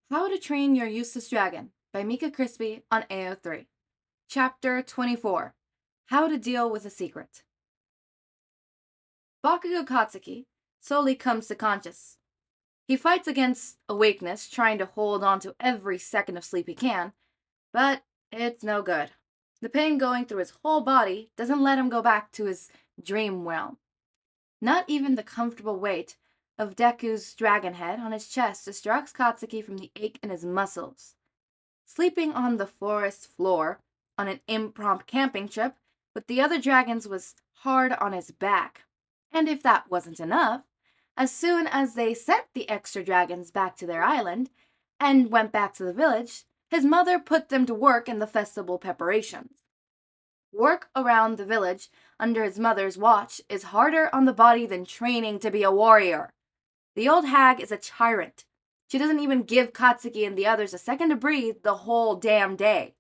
How to Train Your Useless Dragon by Mika Crispy on AO3. Chapter 24. How to Deal with a Secret. Bakugou Katsuki slowly comes to conscious. He fights against awakeness, trying to hold on to every second of sleep he can, but it's no good. The pain going through his whole body doesn't let him go back to his dream realm. Not even the comfortable weight of Deku's dragon head on his chest distracts Katsuki from the ache in his muscles. Sleeping on the forest floor on an impromptu camping trip with the other dragons was hard on his back. And if that wasn't enough, as soon as they sent the extra dragons back to their island and went back to the village, his mother put them to work in the festival preparations. Work around the village under his mother's watch is harder on the body than training to be a warrior. The old hag is a tyrant. She doesn't even give Katsuki and the others a second to breathe the whole damn day.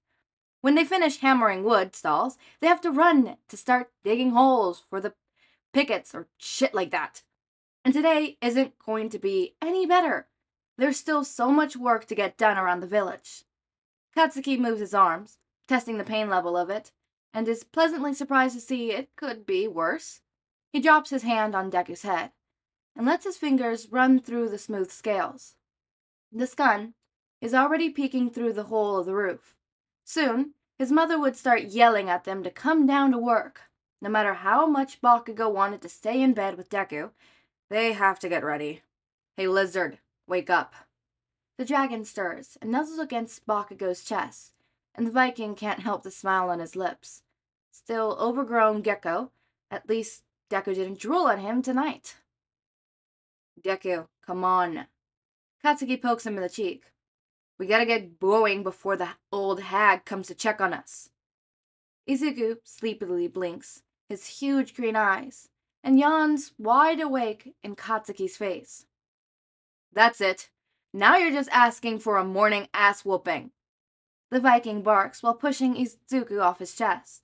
When they finish hammering wood stalls, they have to run to start digging holes for the pickets or shit like that. And today isn't going to be any better. There's still so much work to get done around the village. Katsuki moves his arms, testing the pain level of it, and is pleasantly surprised to see it could be worse. He drops his hand on Deku's head and lets his fingers run through the smooth scales. The sun is already peeking through the hole of the roof. Soon, his mother would start yelling at them to come down to work. No matter how much Bakugo wanted to stay in bed with Deku, they have to get ready. Hey, lizard, wake up. The dragon stirs and nuzzles against Bakugo's chest, and the Viking can't help the smile on his lips. Still overgrown gecko, at least Deku didn't drool on him tonight. Deku, come on. Katsuki pokes him in the cheek. We gotta get going before the old hag comes to check on us. Izuku sleepily blinks his huge green eyes and yawns wide awake in Katsuki's face. That's it. Now you're just asking for a morning ass whooping. The Viking barks while pushing Izuku off his chest.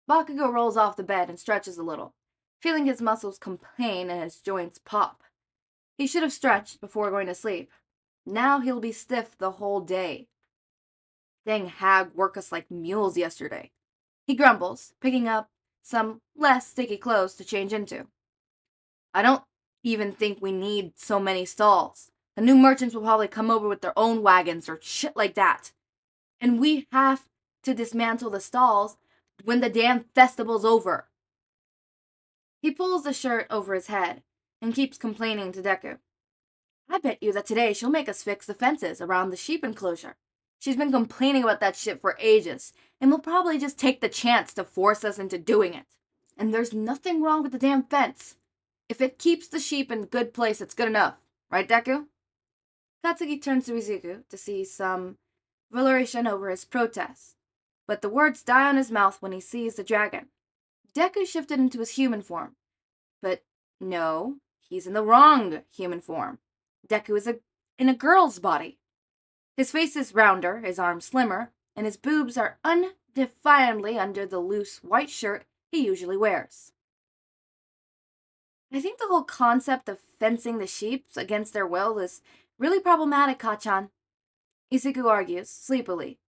Bakugo rolls off the bed and stretches a little, feeling his muscles complain and his joints pop. He should have stretched before going to sleep. Now he'll be stiff the whole day. Dang hag worked us like mules yesterday. He grumbles, picking up some less sticky clothes to change into. I don't even think we need so many stalls. The new merchants will probably come over with their own wagons or shit like that. And we have to dismantle the stalls when the damn festival's over. He pulls the shirt over his head and keeps complaining to Deku. I bet you that today she'll make us fix the fences around the sheep enclosure. She's been complaining about that shit for ages, and will probably just take the chance to force us into doing it. And there's nothing wrong with the damn fence. If it keeps the sheep in a good place, it's good enough. Right, Deku? Katsuki turns to Izuku to see some volition over his protest, but the words die on his mouth when he sees the dragon. Deku shifted into his human form, but no, he's in the wrong human form. Deku is in a girl's body. His face is rounder, his arms slimmer, and his boobs are undefinably under the loose white shirt he usually wears. I think the whole concept of fencing the sheep against their will is really problematic, Kachan. Izuku argues, sleepily.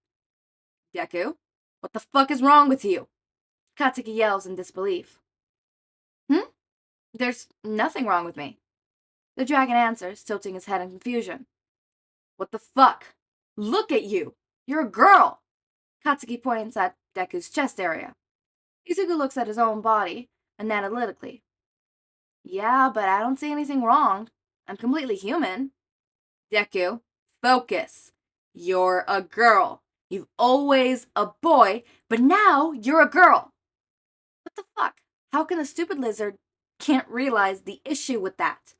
Deku, what the fuck is wrong with you? Katsuki yells in disbelief. There's nothing wrong with me. The dragon answers, tilting his head in confusion. What the fuck? Look at you! You're a girl! Katsuki points at Deku's chest area. Izuku looks at his own body, and analytically. Yeah, but I don't see anything wrong. I'm completely human. Deku, focus. You're a girl. You've always a boy, but now you're a girl. What the fuck? How can the stupid lizard can't realize the issue with that?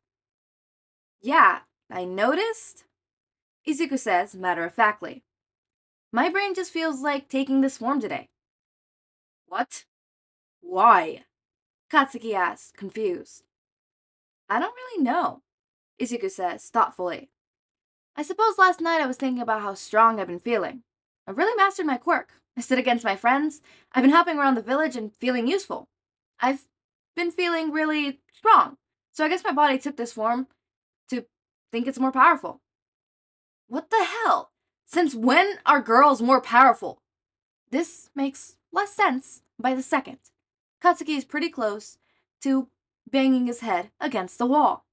Yeah, I noticed, Izuku says matter-of-factly. My brain just feels like taking this form today. What? Why? Katsuki asks, confused. I don't really know, Izuku says, thoughtfully. I suppose last night I was thinking about how strong I've been feeling. I've really mastered my quirk. I stood against my friends. I've been hopping around the village and feeling useful. I've been feeling really strong. So I guess my body took this form to think it's more powerful. What the Since when are girls more powerful? This makes less sense by the second. Katsuki is pretty close to banging his head against the wall.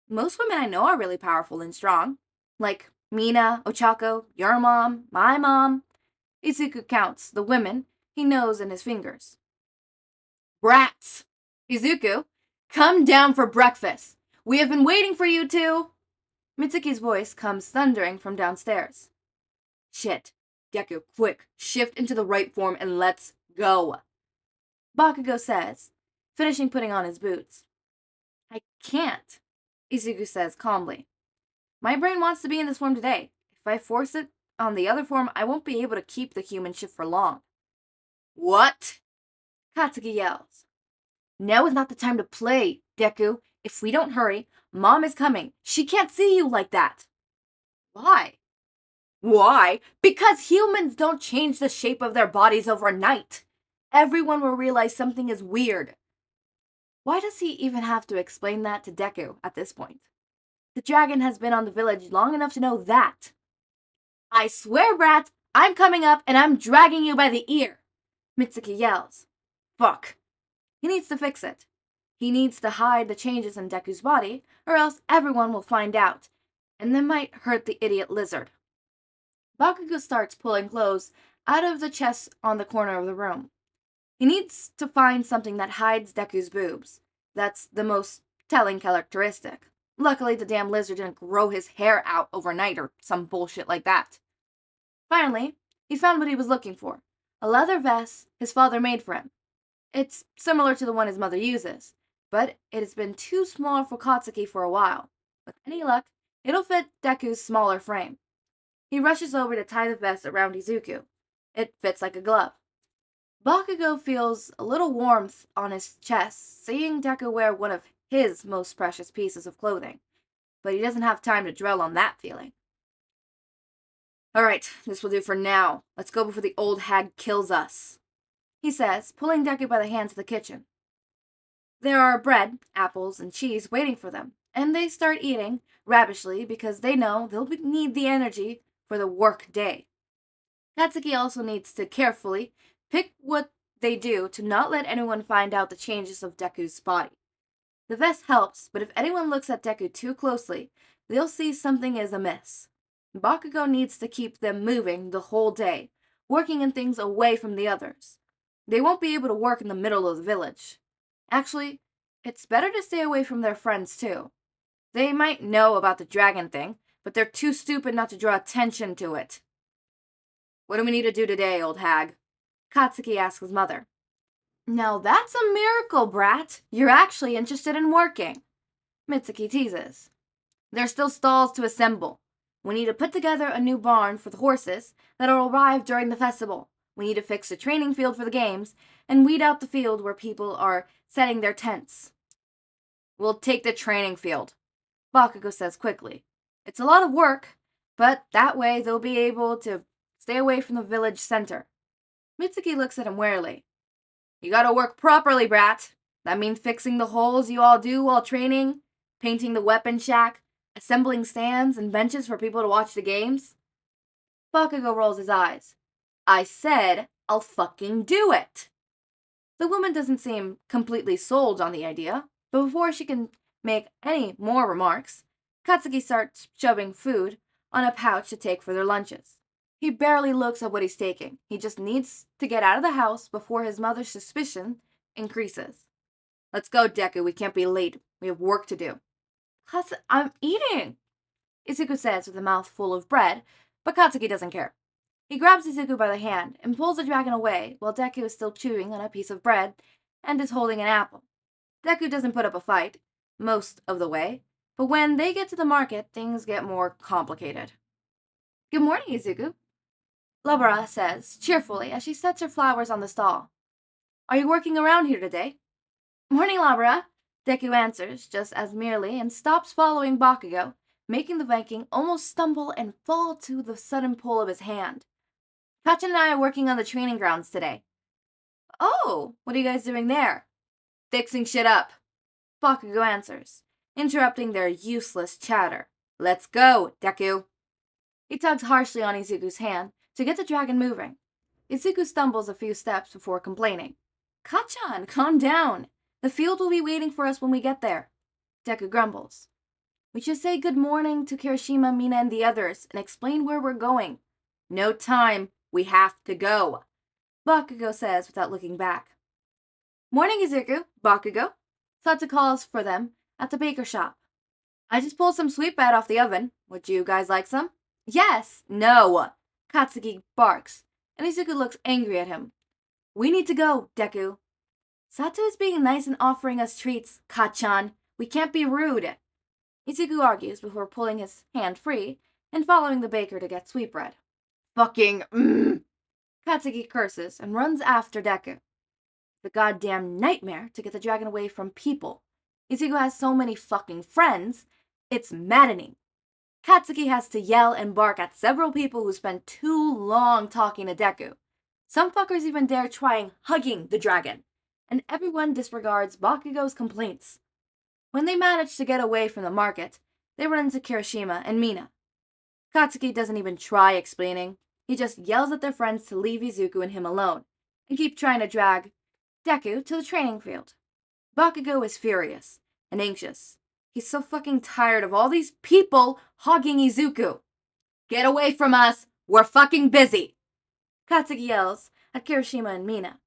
Most women I know are really powerful and strong, like Mina, Ochako, your mom, my mom. Izuku counts the women he knows in his fingers. Brats! Izuku, come down for breakfast. We have been waiting for you two. Mitsuki's voice comes thundering from downstairs. Shit. Deku, quick, shift into the right form and let's go. Bakugou says, finishing putting on his boots. I can't, Izuku says calmly. My brain wants to be in this form today. If I force it on the other form, I won't be able to keep the human shift for long. What? Katsuki yells. Now is not the time to play, Deku. If we don't hurry, Mom is coming. She can't see you like that. Why? Why? Because humans don't change the shape of their bodies overnight. Everyone will realize something is weird. Why does he even have to explain that to Deku at this point? The dragon has been on the village long enough to know that. I swear, brat, I'm coming up and I'm dragging you by the ear, Mitsuki yells. Fuck. He needs to fix it. He needs to hide the changes in Deku's body, or else everyone will find out, and that might hurt the idiot lizard. Bakugou starts pulling clothes out of the chest on the corner of the room. He needs to find something that hides Deku's boobs. That's the most telling characteristic. Luckily, the damn lizard didn't grow his hair out overnight or some bullshit like that. Finally, he found what he was looking for. A leather vest his father made for him. It's similar to the one his mother uses, but it has been too small for Katsuki for a while. With any luck, it'll fit Deku's smaller frame. He rushes over to tie the vest around Izuku. It fits like a glove. Bakugou feels a little warmth on his chest, seeing Deku wear one of his most precious pieces of clothing, but he doesn't have time to dwell on that feeling. Alright, this will do for now. Let's go before the old hag kills us, he says, pulling Deku by the hand to the kitchen. There are bread, apples, and cheese waiting for them, and they start eating ravishly because they know they'll need the energy for the work day. Katsuki also needs to carefully pick what they do to not let anyone find out the changes of Deku's body. The vest helps, but if anyone looks at Deku too closely, they'll see something is amiss. Bakugou needs to keep them moving the whole day, working in things away from the others. They won't be able to work in the middle of the village. Actually, it's better to stay away from their friends too. They might know about the dragon thing, but they're too stupid not to draw attention to it. What do we need to do today, old hag? Katsuki asks his mother. Now that's a miracle, brat. You're actually interested in working, Mitsuki teases. There's still stalls to assemble. We need to put together a new barn for the horses that'll arrive during the festival. We need to fix a training field for the games and weed out the field where people are setting their tents. We'll take the training field, Bakugou says quickly. It's a lot of work, but that way they'll be able to stay away from the village center. Mitsuki looks at him warily. You gotta work properly, brat. That means fixing the holes you all do while training, painting the weapon shack, assembling stands and benches for people to watch the games. Bakugou rolls his eyes. I said I'll fucking do it. The woman doesn't seem completely sold on the idea, but before she can make any more remarks, Katsuki starts shoving food on a pouch to take for their lunches. He barely looks at what he's taking. He just needs to get out of the house before his mother's suspicion increases. Let's go, Deku. We can't be late. We have work to do. I'm eating, Izuku says with a mouth full of bread, but Katsuki doesn't care. He grabs Izuku by the hand and pulls the dragon away while Deku is still chewing on a piece of bread and is holding an apple. Deku doesn't put up a fight, most of the way, but when they get to the market, things get more complicated. Good morning, Izuku, Labara says cheerfully as she sets her flowers on the stall. Are you working around here today? Morning, Labara, Deku answers just as merely and stops following Bakugou, making the Viking almost stumble and fall to the sudden pull of his hand. Kachin and I are working on the training grounds today. Oh, what are you guys doing there? Fixing shit up, Bakugou answers, interrupting their useless chatter. Let's go, Deku. He tugs harshly on Izuku's hand to get the dragon moving. Izuku stumbles a few steps before complaining. Kachan, calm down. The field will be waiting for us when we get there. Deku grumbles. We should say good morning to Kirishima, Mina, and the others and explain where we're going. No time. We have to go. Bakugou says without looking back. Morning, Izuku. Bakugou. Sata calls for them at the baker shop. I just pulled some sweet bread off the oven. Would you guys like some? Yes. No. Katsuki barks, and Izuku looks angry at him. We need to go, Deku. Sato is being nice and offering us treats, Kachan. We can't be rude. Izuku argues before pulling his hand free and following the baker to get sweetbread. Fucking Katsuki curses and runs after Deku. The goddamn nightmare to get the dragon away from people. Izuku has so many fucking friends, it's maddening. Katsuki has to yell and bark at several people who spend too long talking to Deku. Some fuckers even dare trying hugging the dragon, and everyone disregards Bakugou's complaints. When they manage to get away from the market, they run into Kirishima and Mina. Katsuki doesn't even try explaining. He just yells at their friends to leave Izuku and him alone, and keep trying to drag Deku to the training field. Bakugou is furious and anxious. He's so fucking tired of all these people hogging Izuku. Get away from us! We're fucking busy! Katsuki yells at Kirishima and Mina.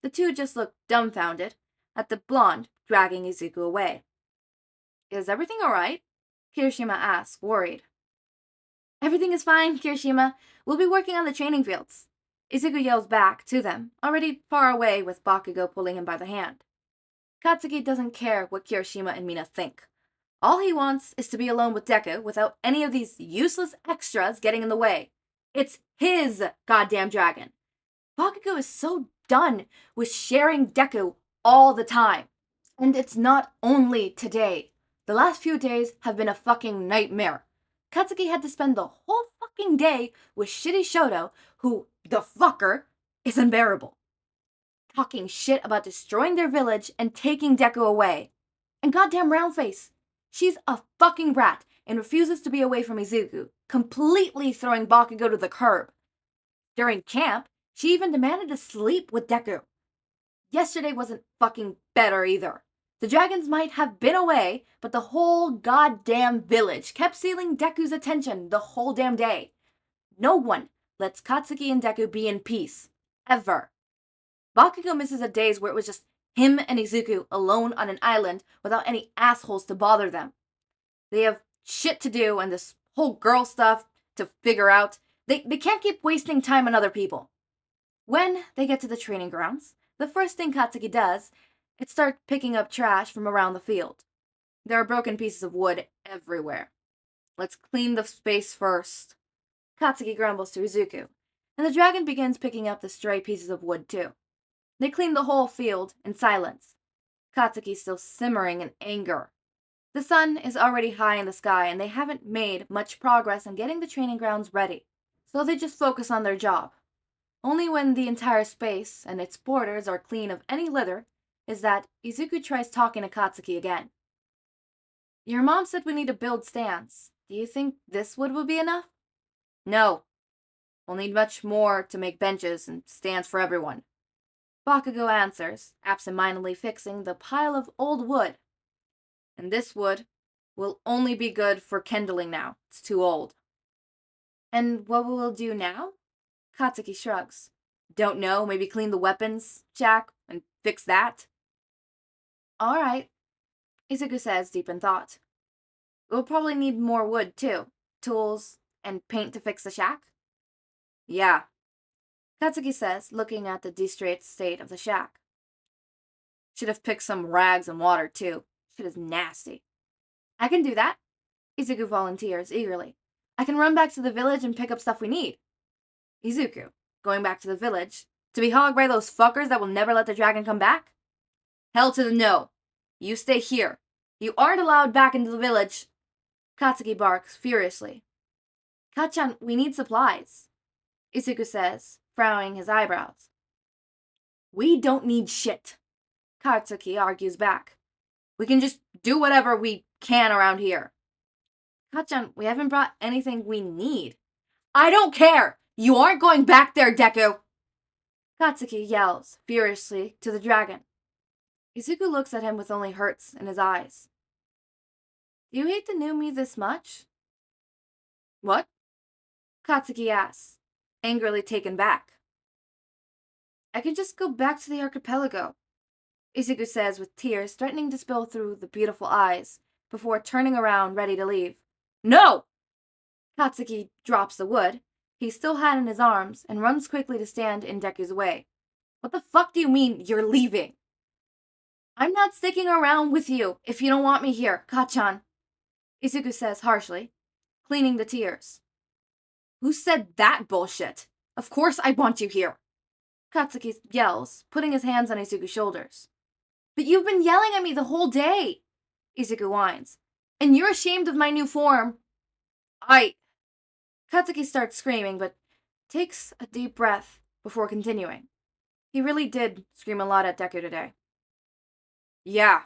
The two just look dumbfounded at the blonde dragging Izuku away. Is everything alright? Kirishima asks, worried. Everything is fine, Kirishima. We'll be working on the training fields. Izuku yells back to them, already far away with Bakugou pulling him by the hand. Katsuki doesn't care what Kirishima and Mina think. All he wants is to be alone with Deku without any of these useless extras getting in the way. It's his goddamn dragon. Bakugou is so done with sharing Deku all the time. And it's not only today. The last few days have been a fucking nightmare. Katsuki had to spend the whole fucking day with shitty Shoto, who, the fucker, is unbearable. Talking shit about destroying their village and taking Deku away. And goddamn Roundface. She's a fucking rat and refuses to be away from Izuku, completely throwing Bakugou to the curb. During camp, she even demanded to sleep with Deku. Yesterday wasn't fucking better either. The dragons might have been away, but the whole goddamn village kept stealing Deku's attention the whole damn day. No one lets Katsuki and Deku be in peace. Ever. Bakugou misses a days where it was just him and Izuku alone on an island without any assholes to bother them. They have shit to do and this whole girl stuff to figure out. They can't keep wasting time on other people. When they get to the training grounds, the first thing Katsuki does is start picking up trash from around the field. There are broken pieces of wood everywhere. Let's clean the space first. Katsuki grumbles to Izuku, and the dragon begins picking up the stray pieces of wood too. They clean the whole field in silence. Katsuki still simmering in anger. The sun is already high in the sky and they haven't made much progress in getting the training grounds ready, so they just focus on their job. Only when the entire space and its borders are clean of any litter is that Izuku tries talking to Katsuki again. Your mom said we need to build stands. Do you think this wood will be enough? No. We'll need much more to make benches and stands for everyone. Bakugou answers, absent-mindedly fixing the pile of old wood. And this wood will only be good for kindling now. It's too old. And what will we do now? Katsuki shrugs. Don't know, maybe clean the weapons, Jack, and fix that? Alright, Izuku says, deep in thought. We'll probably need more wood, too. Tools and paint to fix the shack? Yeah, Katsuki says, looking at the distraught state of the shack. Should have picked some rags and water, too. Shit is nasty. I can do that, Izuku volunteers eagerly. I can run back to the village and pick up stuff we need. Izuku, going back to the village, to be hogged by those fuckers that will never let the dragon come back? Hell to the no. You stay here. You aren't allowed back into the village. Katsuki barks furiously. Kachan, we need supplies, Izuku says, frowning his eyebrows. We don't need shit, Katsuki argues back. We can just do whatever we can around here. Kachan, we haven't brought anything we need. I don't care! You aren't going back there, Deku! Katsuki yells furiously to the dragon. Izuku looks at him with only hurts in his eyes. Do you hate the new me this much? What? Katsuki asks, angrily taken back. I can just go back to the archipelago, Izuku says with tears threatening to spill through the beautiful eyes before turning around ready to leave. No! Katsuki drops the wood he still had in his arms and runs quickly to stand in Deku's way. What the fuck do you mean you're leaving? I'm not sticking around with you if you don't want me here, Kachan, Izuku says harshly, cleaning the tears. Who said that bullshit? Of course I want you here, Katsuki yells, putting his hands on Izuku's shoulders. But you've been yelling at me the whole day, Izuku whines. And you're ashamed of my new form. Katsuki starts screaming, but takes a deep breath before continuing. He really did scream a lot at Deku today. Yeah,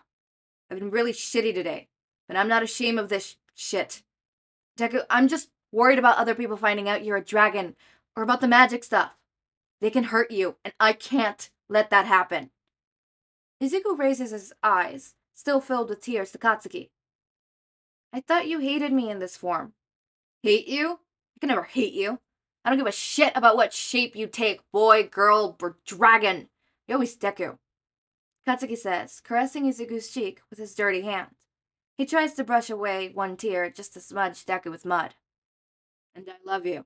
I've been really shitty today, but I'm not ashamed of this shit. Deku, I'm just worried about other people finding out you're a dragon, or about the magic stuff. They can hurt you, and I can't let that happen. Izuku raises his eyes, still filled with tears, to Katsuki. I thought you hated me in this form. Hate you? I can never hate you. I don't give a shit about what shape you take, boy, girl, or dragon. You're always Deku. Katsuki says, caressing Izuku's cheek with his dirty hand. He tries to brush away one tear just to smudge Deku with mud. And I love you.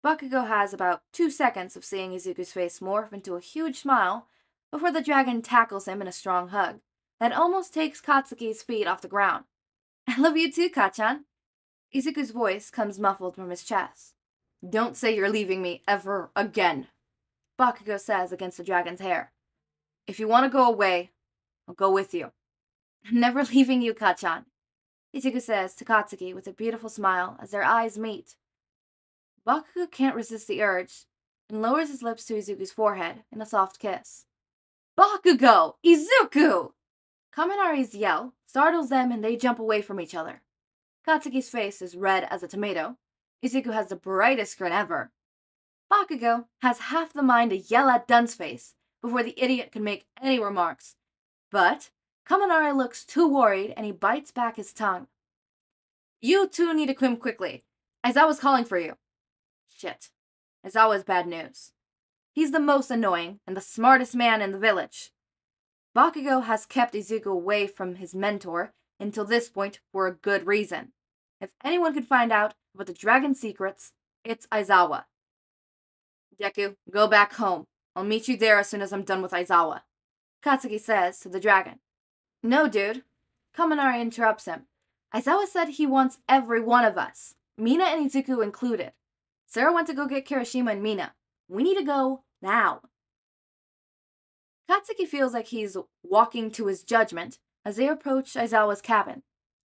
Bakugo has about 2 seconds of seeing Izuku's face morph into a huge smile before the dragon tackles him in a strong hug that almost takes Katsuki's feet off the ground. I love you too, Kachan. Izuku's voice comes muffled from his chest. Don't say you're leaving me ever again, Bakugo says against the dragon's hair. If you want to go away, I'll go with you. I'm never leaving you, Kachan, Izuku says to Katsuki with a beautiful smile as their eyes meet. Bakugo can't resist the urge and lowers his lips to Izuku's forehead in a soft kiss. Bakugo! Izuku! Kaminari's yell startles them and they jump away from each other. Katsuki's face is red as a tomato. Izuku has the brightest grin ever. Bakugo has half the mind to yell at Dun's face before the idiot can make any remarks. But Kaminari looks too worried and he bites back his tongue. You two need to come quickly. Aizawa's calling for you. Shit. Aizawa's bad news. He's the most annoying and the smartest man in the village. Bakugo has kept Izuku away from his mentor until this point for a good reason. If anyone could find out about the dragon's secrets, it's Aizawa. Deku, go back home. I'll meet you there as soon as I'm done with Aizawa, Katsuki says to the dragon. No, dude. Kaminari interrupts him. Aizawa said he wants every one of us, Mina and Izuku included. Sarah went to go get Kirishima and Mina. We need to go now. Katsuki feels like he's walking to his judgment as they approach Aizawa's cabin.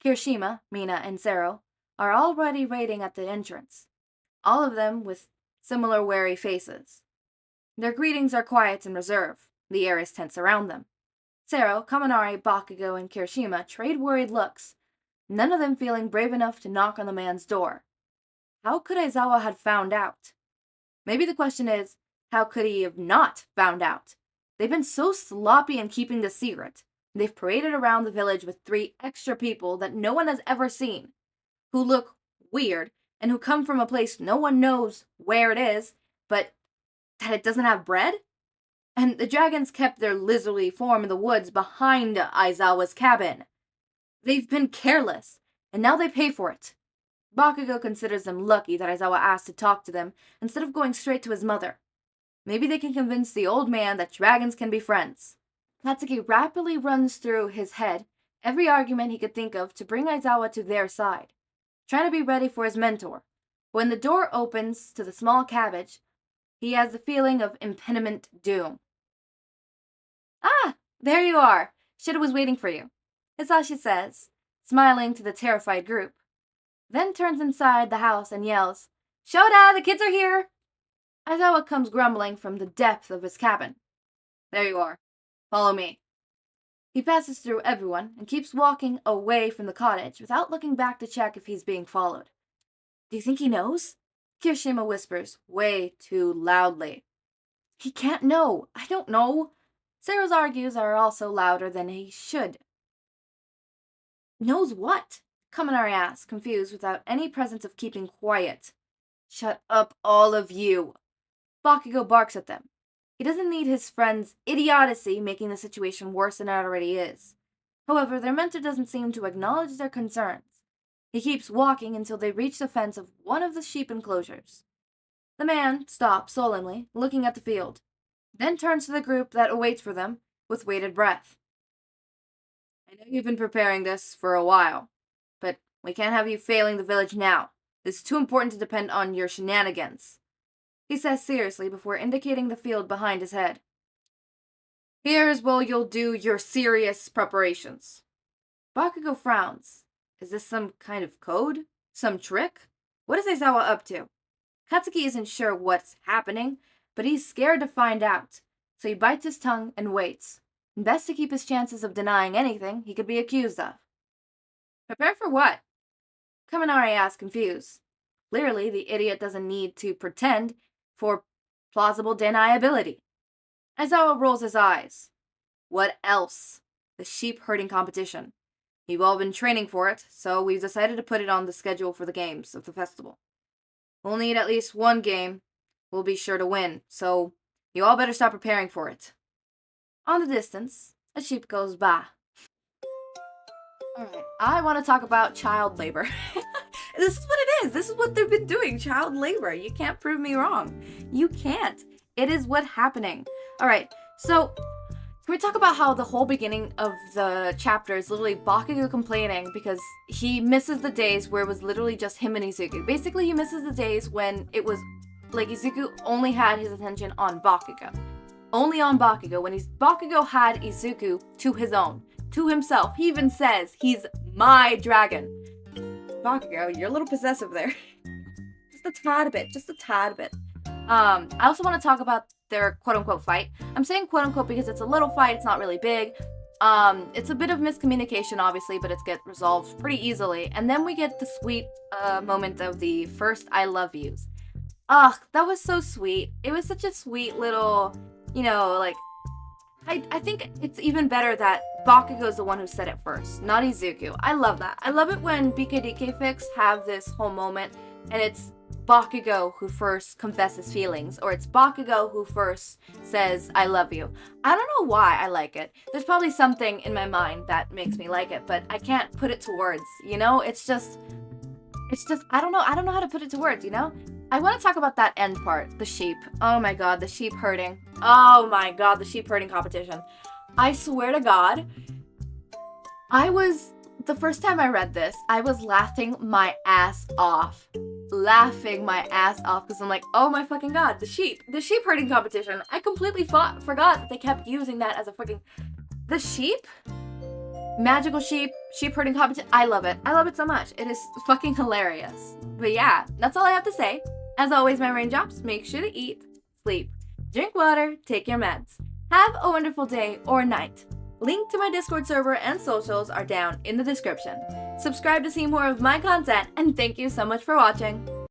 Kirishima, Mina, and Zero are already waiting at the entrance, all of them with similar wary faces. Their greetings are quiet and reserved. The air is tense around them. Zero, Kaminari, Bakugo, and Kirishima trade worried looks, none of them feeling brave enough to knock on the man's door. How could Aizawa have found out? Maybe the question is, how could he have not found out? They've been so sloppy in keeping the secret. They've paraded around the village with 3 extra people that no one has ever seen, who look weird and who come from a place no one knows where it is, but that it doesn't have bread? And the dragons kept their lizardly form in the woods behind Aizawa's cabin. They've been careless, and now they pay for it. Bakugo considers them lucky that Aizawa asked to talk to them instead of going straight to his mother. Maybe they can convince the old man that dragons can be friends. Katsuki rapidly runs through his head every argument he could think of to bring Aizawa to their side, trying to be ready for his mentor. When the door opens to the small cabbage, he has the feeling of impending doom. Ah, there you are. Shida was waiting for you, Hisashi says, smiling to the terrified group. Then turns inside the house and yells, Shoda, the kids are here! Aizawa comes grumbling from the depth of his cabin. There you are. Follow me. He passes through everyone and keeps walking away from the cottage without looking back to check if he's being followed. Do you think he knows? Kirishima whispers way too loudly. He can't know. I don't know. Sero's argues are also louder than he should. Knows what? Kaminari asks, confused without any presence of keeping quiet. Shut up, all of you. Bakugo barks at them. He doesn't need his friend's idiocy making the situation worse than it already is. However, their mentor doesn't seem to acknowledge their concerns. He keeps walking until they reach the fence of one of the sheep enclosures. The man stops solemnly, looking at the field, then turns to the group that awaits for them with bated breath. I know you've been preparing this for a while, but we can't have you failing the village now. This is too important to depend on your shenanigans, he says seriously before indicating the field behind his head. Here's where you'll do your serious preparations. Bakugo frowns. Is this some kind of code? Some trick? What is Aizawa up to? Katsuki isn't sure what's happening, but he's scared to find out, so he bites his tongue and waits. Best to keep his chances of denying anything he could be accused of. Prepare for what? Kaminari asks, confused. Clearly, the idiot doesn't need to pretend for plausible deniability. Aizawa rolls his eyes. What else? The sheep herding competition. We've all been training for it, so we've decided to put it on the schedule for the games of the festival. We'll need at least one game we'll be sure to win, so you all better start preparing for it. On the distance, a sheep goes by. Alright, I want to talk about child labor. This is what it is. This is what they've been doing, child labor. You can't prove me wrong. You can't. It is what's happening. Alright, so can we talk about how the whole beginning of the chapter is literally Bakugo complaining because he misses the days where it was literally just him and Izuku. Basically, he misses the days when it was like Izuku only had his attention on Bakugo. Only on Bakugo. When Bakugo had Izuku to his own, to himself. He even says, he's my dragon. Bakugo, you're a little possessive there. Just a tad bit. Just a tad bit. I also want to talk about their quote-unquote fight. I'm saying quote-unquote because it's a little fight, it's not really big. It's a bit of miscommunication, obviously, but it's get resolved pretty easily. And then we get the sweet moment of the first I love yous. Ugh, that was so sweet. It was such a sweet little, you know, like, I think it's even better that Bakugo's the one who said it first, not Izuku. I love that. I love it when BKDK Fix have this whole moment, and it's Bakugo who first confesses feelings, or it's Bakugo who first says, I love you. I don't know why I like it. There's probably something in my mind that makes me like it, but I can't put it to words, you know? It's just, I don't know how to put it to words, you know? I want to talk about that end part, the sheep. Oh my god, the sheep herding. Oh my god, the sheep herding competition. I swear to god, the first time I read this, I was laughing my ass off. Laughing my ass off because I'm like, oh my fucking god, the sheep herding competition. I completely forgot that they kept using that as a fucking, the sheep? Magical sheep herding competition. I love it. I love it so much. It is fucking hilarious. But yeah, that's all I have to say. As always, my raindrops, make sure to eat, sleep, drink water, take your meds. Have a wonderful day or night. Link to my Discord server and socials are down in the description. Subscribe to see more of my content, and thank you so much for watching.